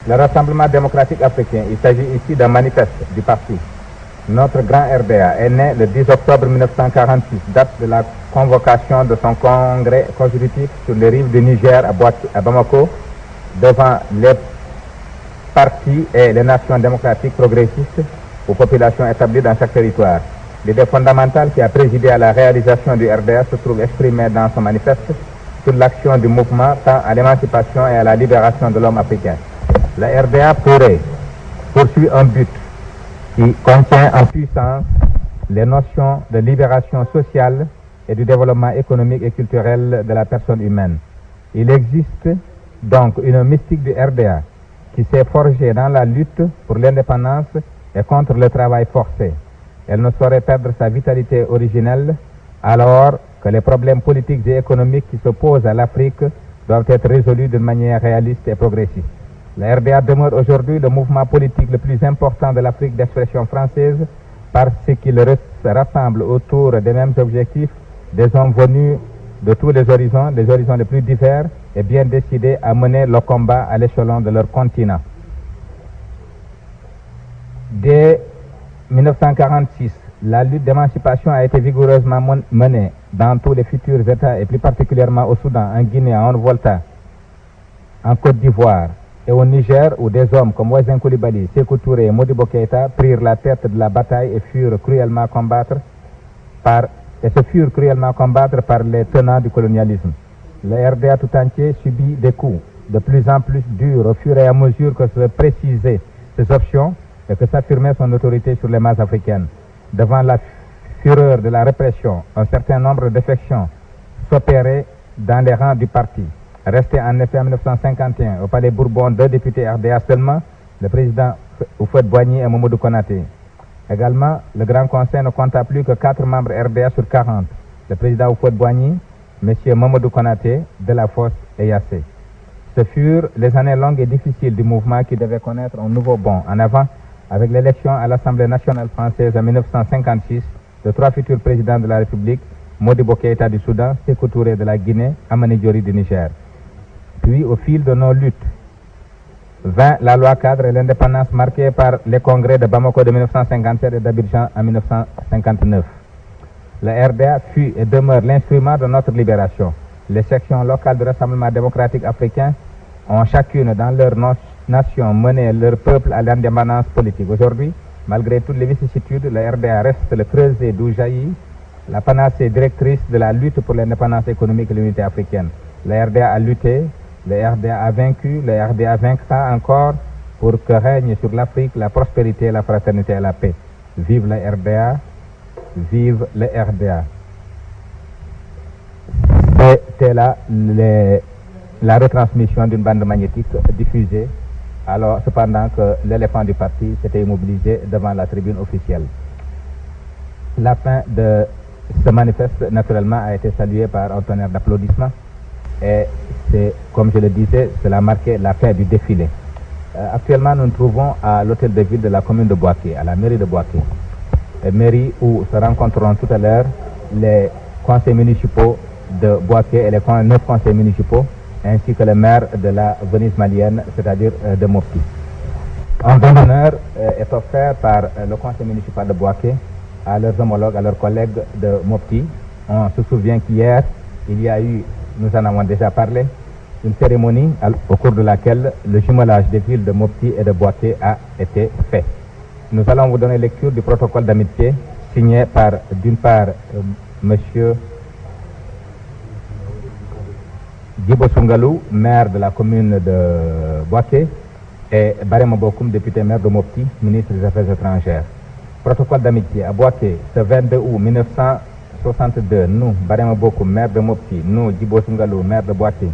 Le Rassemblement démocratique africain, il s'agit ici d'un manifeste du parti. Notre grand RDA est né le 10 octobre 1946, date de la convocation de son congrès constitutif sur les rives du Niger à Bamako, devant les partis et les nations démocratiques progressistes aux populations établies dans chaque territoire. L'idée fondamentale qui a présidé à la réalisation du RDA se trouve exprimée dans son manifeste sur l'action du mouvement tant à l'émancipation et à la libération de l'homme africain. La RDA poursuit un but qui contient en puissance les notions de libération sociale et du développement économique et culturel de la personne humaine. Il existe donc une mystique du RDA qui s'est forgée dans la lutte pour l'indépendance et contre le travail forcé. Elle ne saurait perdre sa vitalité originelle alors que les problèmes politiques et économiques qui s'opposent à l'Afrique doivent être résolus d'une manière réaliste et progressiste. La RDA demeure aujourd'hui le mouvement politique le plus important de l'Afrique d'expression française parce qu'il rassemble autour des mêmes objectifs des hommes venus de tous les horizons les plus divers et bien décidés à mener le combat à l'échelon de leur continent. Dès 1946, la lutte d'émancipation a été vigoureusement menée dans tous les futurs États et plus particulièrement au Soudan, en Guinée, en Volta, en Côte d'Ivoire et au Niger où des hommes comme Ouazzin Coulibaly, Sékou Touré et Modibo Keïta prirent la tête de la bataille et se furent cruellement combattre par les tenants du colonialisme. Le RDA tout entier subit des coups de plus en plus durs au fur et à mesure que se précisaient ses options et que s'affirmait son autorité sur les masses africaines. Devant la fureur de la répression, un certain nombre de défections s'opéraient dans les rangs du parti. Resté en effet en 1951 au Palais Bourbon 2 députés RDA seulement, le président Houphouët-Boigny et Mamadou Konaté. Également, le Grand Conseil ne compta plus que 4 membres RDA sur 40. Le président Houphouët-Boigny, M. Mamadou Konaté, Delafosse et Yassé. Ce furent les années longues et difficiles du mouvement qui devait connaître un nouveau bond en avant avec l'élection à l'Assemblée nationale française en 1956 de 3 futurs présidents de la République, Modibo Keïta du Soudan, Sékou Touré de la Guinée, Amani Diori du Niger. Puis, au fil de nos luttes, vint la loi cadre et l'indépendance marquée par les congrès de Bamako de 1957 et d'Abidjan en 1959. La RDA fut et demeure l'instrument de notre libération. Les sections locales du Rassemblement démocratique africain ont chacune dans leur nation mené leur peuple à l'indépendance politique. Aujourd'hui, malgré toutes les vicissitudes, la RDA reste le creuset d'où jaillit la panacée directrice de la lutte pour l'indépendance économique et l'unité africaine. La RDA a lutté, le RDA a vaincu, le RDA vaincra encore pour que règne sur l'Afrique la prospérité, la fraternité et la paix. Vive la RDA, vive le RDA. C'était là la retransmission d'une bande magnétique diffusée, alors cependant que l'éléphant du parti s'était immobilisé devant la tribune officielle. La fin de ce manifeste, naturellement, a été saluée par un tonnerre d'applaudissements. Et c'est, comme je le disais, cela marquait la fin du défilé. Actuellement, nous nous trouvons à l'hôtel de ville de la commune de Bouaké, à la mairie de Bouaké. Mairie où se rencontreront tout à l'heure les conseils municipaux de Bouaké et les 9 conseils municipaux, ainsi que le maire de la Venise malienne, c'est-à-dire de Mopti. Un don d'honneur est offert par le conseil municipal de Bouaké à leurs homologues, à leurs collègues de Mopti. On se souvient qu'hier, il y a eu, nous en avons déjà parlé, une cérémonie au cours de laquelle le jumelage des villes de Mopti et de Bouaké a été fait. Nous allons vous donner lecture du protocole d'amitié signé par, d'une part, monsieur Djibo Sungalou, maire de la commune de Bouaké, et Barema Bokoum, député maire de Mopti, ministre des Affaires étrangères. Protocole d'amitié à Bouaké, ce 22 août 1962, nous, Barema Bokoum, maire de Mopti, nous, Djibo Sungalou, maire de Bouaké,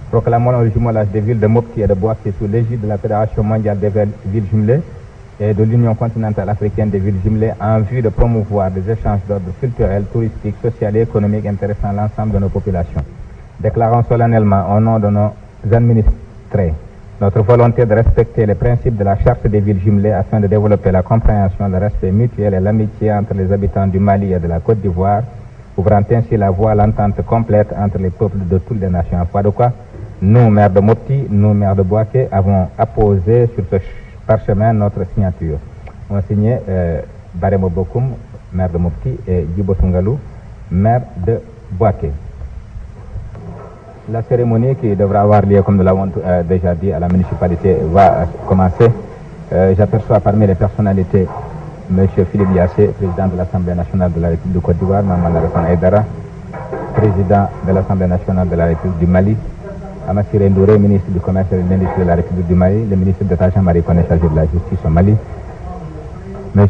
proclamons le jumelage des villes de Mopti et de Bouaké sous l'égide de la Fédération mondiale des villes jumelées et de l'Union continentale africaine des villes jumelées en vue de promouvoir des échanges d'ordre culturel, touristique, social et économique intéressant l'ensemble de nos populations. Déclarons solennellement au nom de nos administrés notre volonté de respecter les principes de la Charte des villes jumelées afin de développer la compréhension, le respect mutuel et l'amitié entre les habitants du Mali et de la Côte d'Ivoire, ouvrant ainsi la voie à l'entente complète entre les peuples de toutes les nations. À foi de quoi, nous, maires de Mopti, nous, maires de Bouaké, avons apposé sur ce parchemin notre signature. On a signé Baremo Bokoum, maire de Mopti, et Djibo Sungalou, maire de Bouaké. La cérémonie qui devra avoir lieu, comme nous l'avons déjà dit, à la municipalité va commencer. J'aperçois parmi les personnalités M. Philippe Yassé, président de l'Assemblée nationale de la République de Côte d'Ivoire, Maman Alassane Aïdara, président de l'Assemblée nationale de la République du Mali, Amassiré Ndouré, ministre du Commerce et de l'Industrie de la République du Mali, le ministre d'État Jean-Marie Koné, chargé de la justice au Mali, M.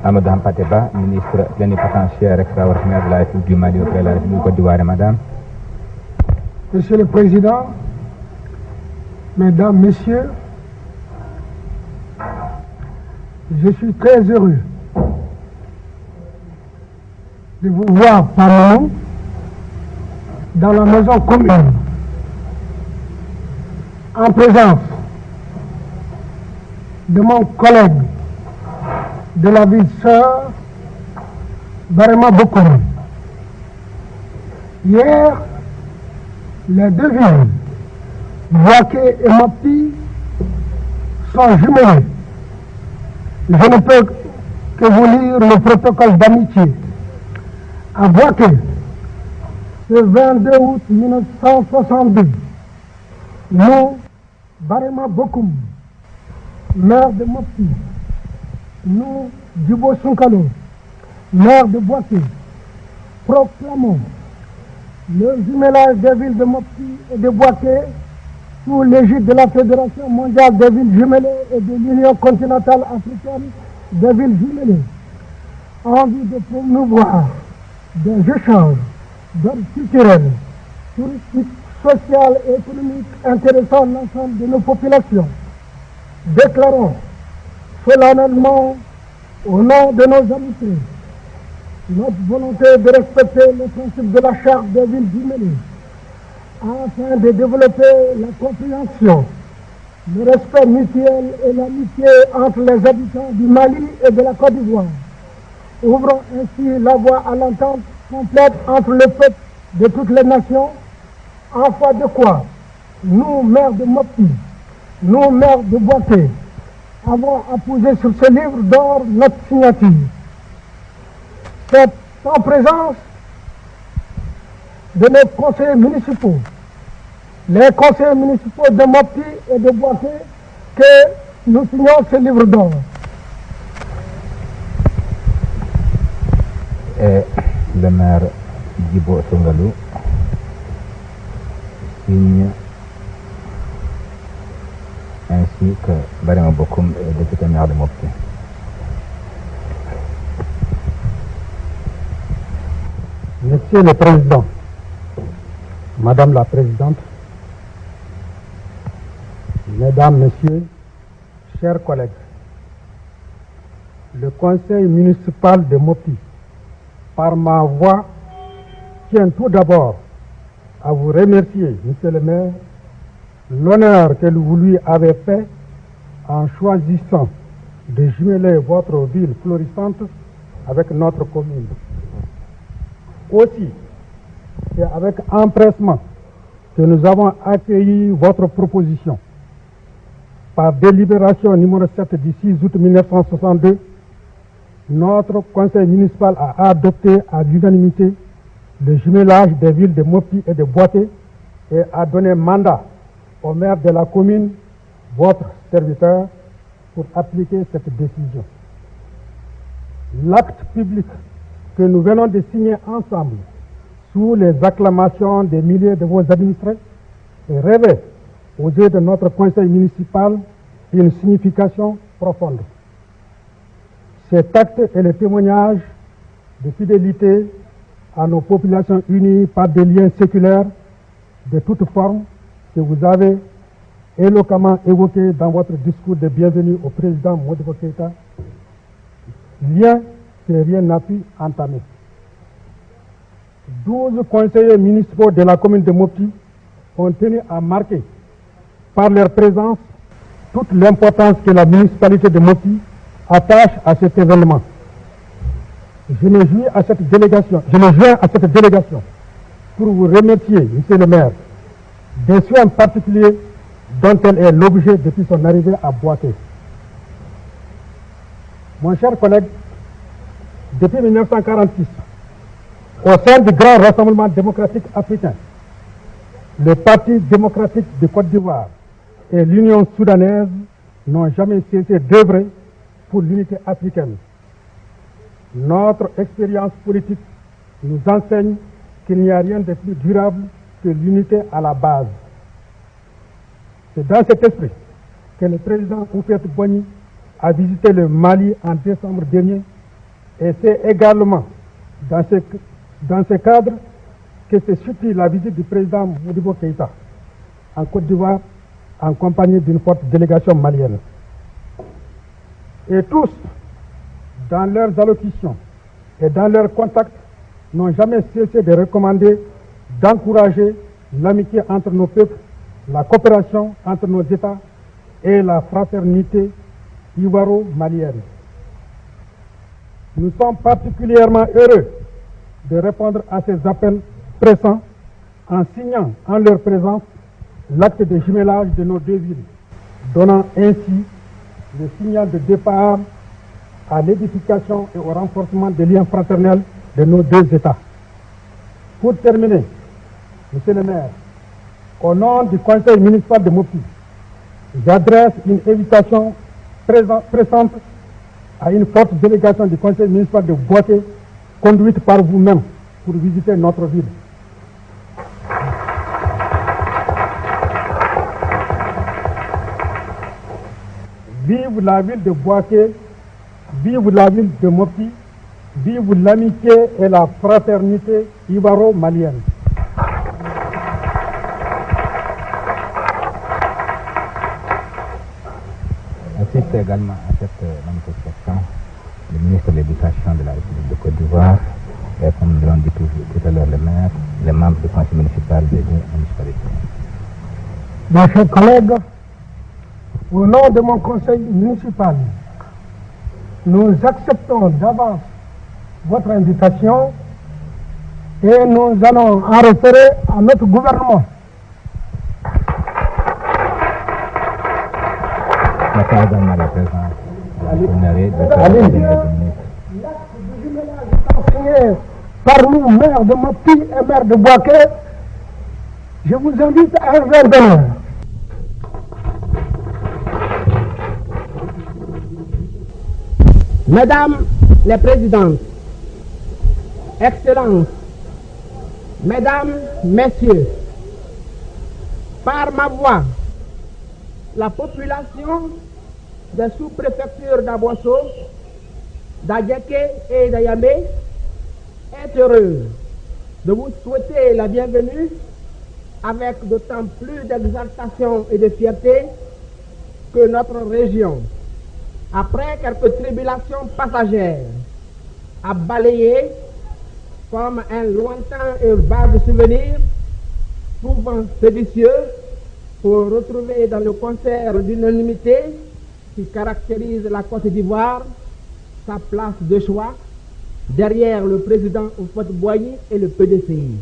Amadou Hampateba, ministre plénipotentiaire extraordinaire de la République du Mali auprès de la République de Côte d'Ivoire, et Madame. Monsieur le Président, Mesdames, Messieurs, je suis très heureux de vous voir parmi nous dans la maison commune, en présence de mon collègue de la ville sœur, Barema Bokoum. Hier, les deux villes, Bouaké et Mopti, sont jumelées. Je ne peux que vous lire le protocole d'amitié. À Bouaké, le 22 août 1962, nous, Barema Bokoum, maire de Mopti, nous, Djibo Sunkalo, maire de Bouaké, proclamons le jumelage des villes de Mopti et de Bouaké sous l'égide de la Fédération mondiale des villes jumelées et de l'Union continentale africaine des villes jumelées, en vue de promouvoir des échanges d'ordre culturel, touristique, social et économique intéressant l'ensemble de nos populations. Déclarons solennellement au nom de nos amitiés notre volonté de respecter les principes de la charte des villes jumelées afin de développer la compréhension, le respect mutuel et l'amitié entre les habitants du Mali et de la Côte d'Ivoire. Ouvrons ainsi la voie à l'entente complète entre le peuple de toutes les nations, en foi de quoi nous, maires de Mopti, nous, maires de Bouaké, avons apposé sur ce livre d'or notre signature. C'est en présence de nos conseillers municipaux, les conseillers municipaux de Mopti et de Bouaké, que nous signons ce livre d'or. Et le maire Djibo Sungalou signe ainsi que Barema Bokoum, député maire de Mopti. Monsieur le Président, Madame la Présidente, Mesdames, Messieurs, chers collègues, le Conseil municipal de Mopti, par ma voix, tient tout d'abord à vous remercier, Monsieur le maire, l'honneur que vous lui avez fait en choisissant de jumeler votre ville florissante avec notre commune. Aussi, c'est avec empressement que nous avons accueilli votre proposition. Par délibération numéro 7 du 6 août 1962, notre conseil municipal a adopté à l'unanimité le jumelage des villes de Mopti et de Bouaké et a donné mandat au maire de la commune, votre serviteur, pour appliquer cette décision. L'acte public que nous venons de signer ensemble, sous les acclamations des milliers de vos administrés, revêt aux yeux de notre conseil municipal une signification profonde. Cet acte est le témoignage de fidélité à nos populations unies par des liens séculaires de toute forme que vous avez éloquemment évoqués dans votre discours de bienvenue au président Modibo Keïta, lien que rien n'a pu entamer. 12 conseillers municipaux de la commune de Mopti ont tenu à marquer par leur présence toute l'importance que la municipalité de Mopti attache à cet événement. Je me joins à cette délégation pour vous remercier, Monsieur le maire, des soins particuliers dont elle est l'objet depuis son arrivée à Bouaké. Mon cher collègue, depuis 1946, au sein du Grand Rassemblement démocratique africain, le Parti démocratique de Côte d'Ivoire et l'Union soudanaise n'ont jamais cessé d'œuvrer pour l'unité africaine. Notre expérience politique nous enseigne qu'il n'y a rien de plus durable que l'unité à la base. C'est dans cet esprit que le président Houphouët-Boigny a visité le Mali en décembre dernier, et c'est également dans ce cadre que se suit la visite du président Modibo Keïta en Côte d'Ivoire en compagnie d'une forte délégation malienne. Et tous, dans leurs allocutions et dans leurs contacts, n'ont jamais cessé de recommander, d'encourager l'amitié entre nos peuples, la coopération entre nos États et la fraternité ivoiro-malienne. Nous sommes particulièrement heureux de répondre à ces appels pressants en signant en leur présence l'acte de jumelage de nos deux villes, donnant ainsi le signal de départ à l'édification et au renforcement des liens fraternels de nos deux États. Pour terminer, Monsieur le maire, au nom du conseil municipal de Mopti, j'adresse une invitation pressante à une forte délégation du conseil municipal de Bouaké, conduite par vous-même, pour visiter notre ville. Vive la ville de Bouaké, vive la ville de Mopti, vive l'amitié et la fraternité ivoiro-malienne. Assiste également à cette manifestation le ministre de l'Éducation de la République de Côte d'Ivoire et, comme nous l'ont dit tout à l'heure le maire, les membres du conseil municipal des municipalités. Mes chers collègues, au nom de mon conseil municipal, nous acceptons d'avance votre invitation et nous allons en référer à notre gouvernement. J'attends également la présence de la Sénarée, de L'acte de jumelage est signé par nous, maire de Mopti et maire de Bouaké. Je vous invite à un verre d'honneur. Mesdames les présidentes, Excellences, Mesdames, Messieurs, par ma voix, la population des sous-préfectures d'Abosso, d'Adjaké et d'Ayamé est heureuse de vous souhaiter la bienvenue avec d'autant plus d'exaltation et de fierté que notre région, après quelques tribulations passagères, a balayé comme un lointain et vague souvenir, souvent séditieux, pour retrouver dans le concert d'unanimité qui caractérise la Côte d'Ivoire sa place de choix derrière le président Houphouët-Boigny et le PDCI.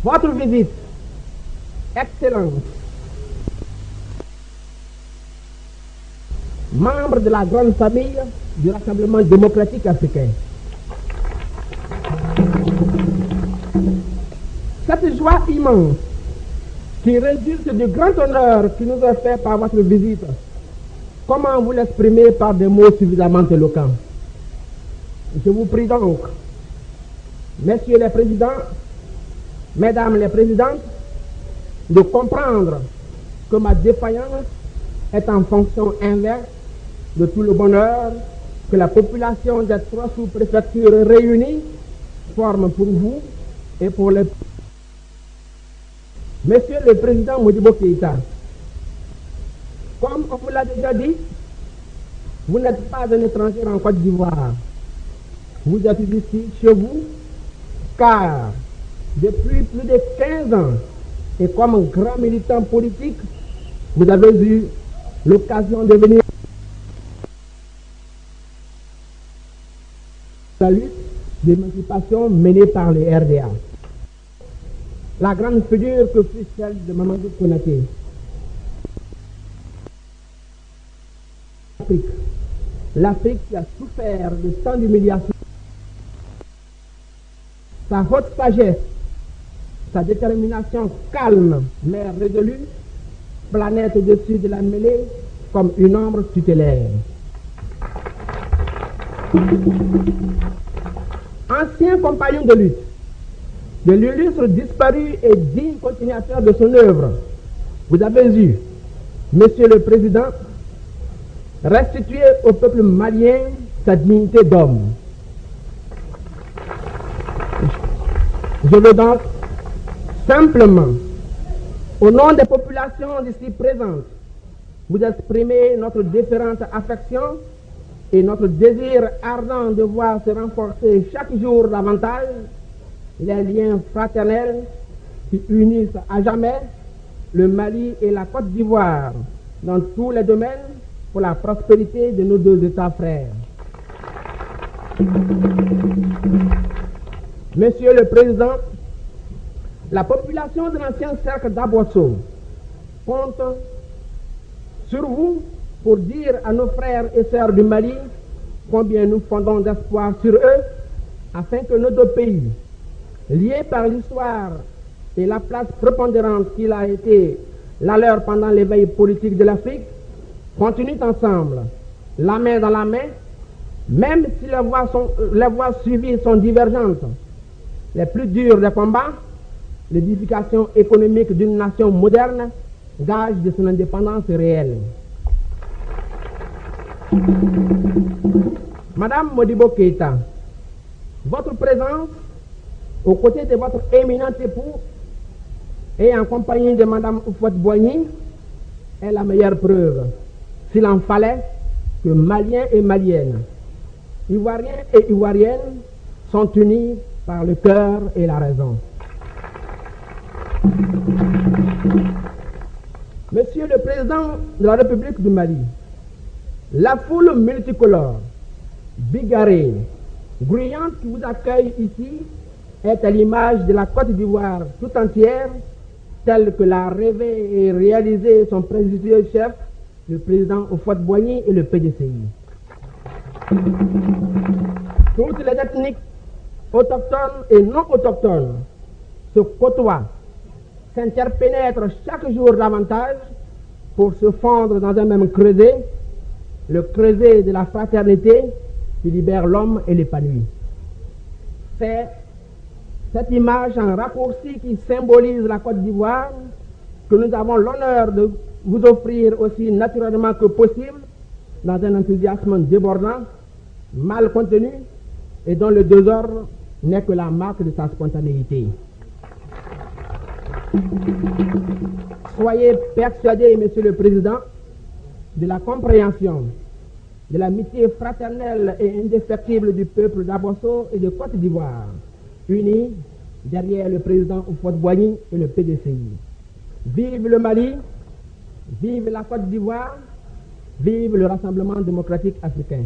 Votre visite, Excellence, membre de la grande famille du Rassemblement démocratique africain. Cette joie immense qui résulte du grand honneur qui nous est fait par votre visite, comment vous l'exprimer par des mots suffisamment éloquents? Je vous prie donc, messieurs les présidents, mesdames les présidentes, de comprendre que ma défaillance est en fonction inverse de tout le bonheur que la population des 3 sous-préfectures réunies forme pour vous et pour les... Monsieur le Président Modibo Keïta, comme on vous l'a déjà dit, vous n'êtes pas un étranger en Côte d'Ivoire. Vous êtes ici chez vous, car depuis plus de 15 ans, et comme un grand militant politique, vous avez eu l'occasion de venir à la lutte d'émancipation menée par les RDA. La grande figure que fut celle de Mamadou Konaté. L'Afrique qui a souffert de tant d'humiliation. Sa haute sagesse, sa détermination calme mais résolue planait au-dessus de la mêlée comme une ombre tutélaire. Ancien compagnon de lutte, de l'illustre disparu et digne continuateur de son œuvre, vous avez eu, Monsieur le Président, restituer au peuple malien sa dignité d'homme. Je veux donc simplement, au nom des populations ici présentes, vous exprimer notre différente affection et notre désir ardent de voir se renforcer chaque jour davantage les liens fraternels qui unissent à jamais le Mali et la Côte d'Ivoire dans tous les domaines pour la prospérité de nos deux États frères. Monsieur le Président, la population de l'ancien cercle d'Abosso compte sur vous pour dire à nos frères et sœurs du Mali combien nous fondons d'espoir sur eux afin que nos deux pays, liés par l'histoire et la place prépondérante qu'il a été la leur pendant l'éveil politique de l'Afrique, continuent ensemble, la main dans la main, même si les voies suivies sont divergentes. Les plus durs des combats, l'édification économique d'une nation moderne, gage de son indépendance réelle. Madame Modibo Keïta, votre présence aux côtés de votre éminent époux et en compagnie de Madame Houphouët-Boigny est la meilleure preuve, s'il en fallait, que Maliens et Maliennes, Ivoiriens et Ivoiriennes sont unis par le cœur et la raison. Monsieur le Président de la République du Mali, la foule multicolore, bigarrée, bruyante qui vous accueille ici est à l'image de la Côte d'Ivoire tout entière, telle que l'a rêvé et réalisé son précieux chef, le président Houphouët-Boigny et le PDCI. Toutes les ethniques autochtones et non autochtones se côtoient, s'interpénètrent chaque jour davantage pour se fondre dans un même creuset, le creuset de la fraternité qui libère l'homme et l'épanouit. C'est cette image en raccourci qui symbolise la Côte d'Ivoire que nous avons l'honneur de vous offrir aussi naturellement que possible dans un enthousiasme débordant, mal contenu et dont le désordre n'est que la marque de sa spontanéité. Soyez persuadés, Monsieur le Président, de la compréhension, de l'amitié fraternelle et indéfectible du peuple d'Abosso et de Côte d'Ivoire, unis derrière le président Houphouët-Boigny et le PDCI. Vive le Mali, vive la Côte d'Ivoire, vive le Rassemblement démocratique africain.